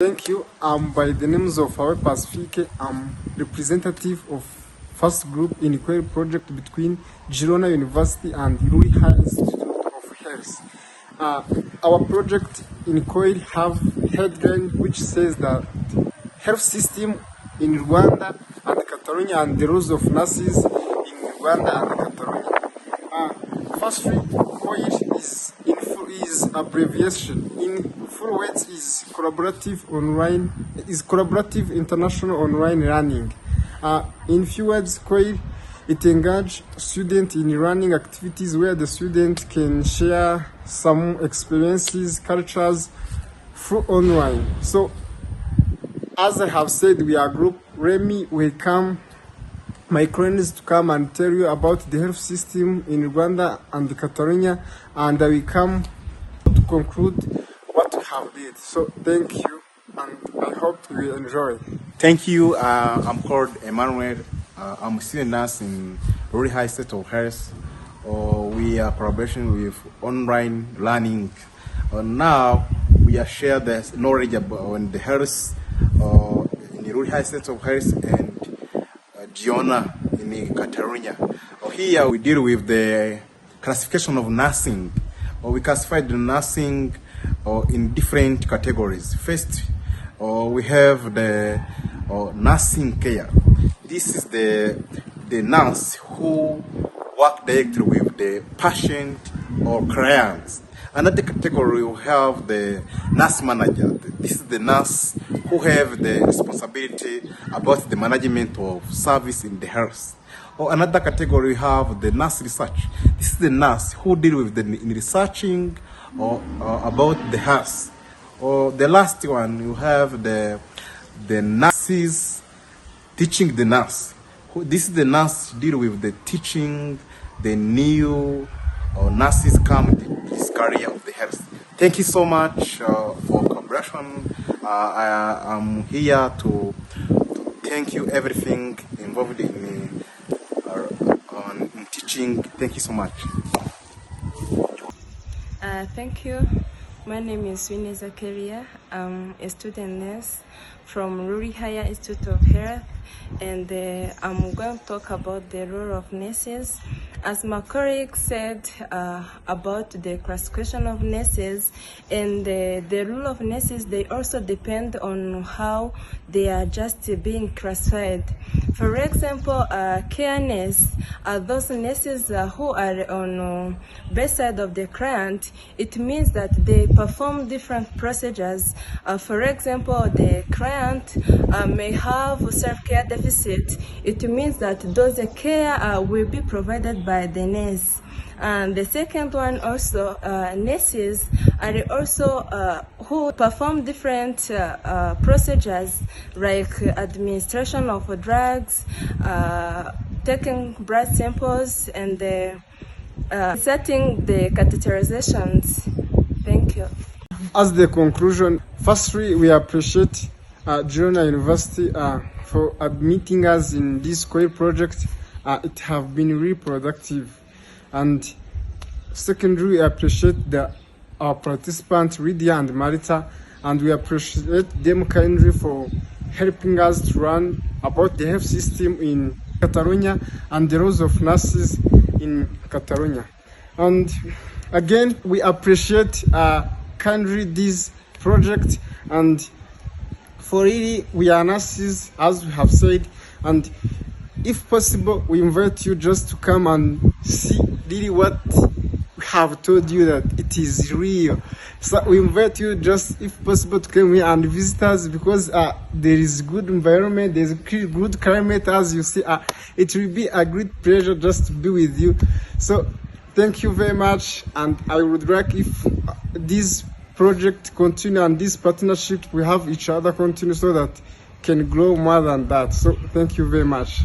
Thank you. By the names of our Pacific, I'm representative of first group in Ukwiriye project between Girona University and Rhih Institute of Health. Our project in Ukwiriye have headline which says that health system in Rwanda and Kataronya and the roles of nurses in Rwanda and Kataronya. Firstly, Ukwiriye is abbreviation. In full words is collaborative international online learning. In few words, Ukwiriye, it engages students in learning activities where the student can share some experiences, cultures through online. So, as I have said, we are a group. Remy will come, my friends, to come and tell you about the health system in Rwanda and Kataronya, and I will come to conclude what we have did. So thank you, and I hope you will enjoy. Thank you. I'm called Emmanuel. I'm a student nurse in Rhih Institute of Health. We are collaboration with online learning. Now we are share the knowledge about the health in the Rhih Institute of Health and Girona in Kataronya. Here we deal with the classification of nursing. We classify the nursing in different categories. First, we have the nursing care. This is the nurse who work directly with the patient or clients. Another category we have the nurse manager. This is the nurse who have the responsibility about the management of service in the health. Or another category we have the nurse research. This is the nurse who deal with the researching or about the health. Or the last one you have the nurses teaching the nurse. This is the nurse deal with the teaching the new nurses come to this career of the health. Thank you so much for collaboration. I'm here to thank you everything involved in teaching. Thank you so much. Thank you. My name is Rhih. I'm a student nurse from Rhih Institute of Health, and I'm going to talk about the role of nurses. As my colleague said about the classification of nurses and the role of nurses, they also depend on how they are just being classified. For example, care nurse are those nurses who are on bedside of the client. It means that they perform different procedures. For example, the client may have self-care deficit. It means that those care will be provided by the nurse. And the second one also, nurses are also who perform different procedures like administration of drugs, taking blood samples, and setting the catheterizations. Thank you. As the conclusion, firstly, we appreciate Girona University for admitting us in this Ukwiriye project. It have been really productive. And secondly, we appreciate our participants, Rhih and Marita, and we appreciate them kindly for helping us to learn about the health system in Kataronya and the roles of nurses in Kataronya. And again, we appreciate kindly this project, and for really, we are nurses, as we have said, and if possible, we invite you just to come and see really what we have told you, that it is real. So we invite you just, if possible, to come here and visit us, because there is good environment, there is good climate, as you see. It will be a great pleasure just to be with you. So thank you very much, and I would like if this project continue and this partnership we have each other continue, so that can grow more than that. So thank you very much.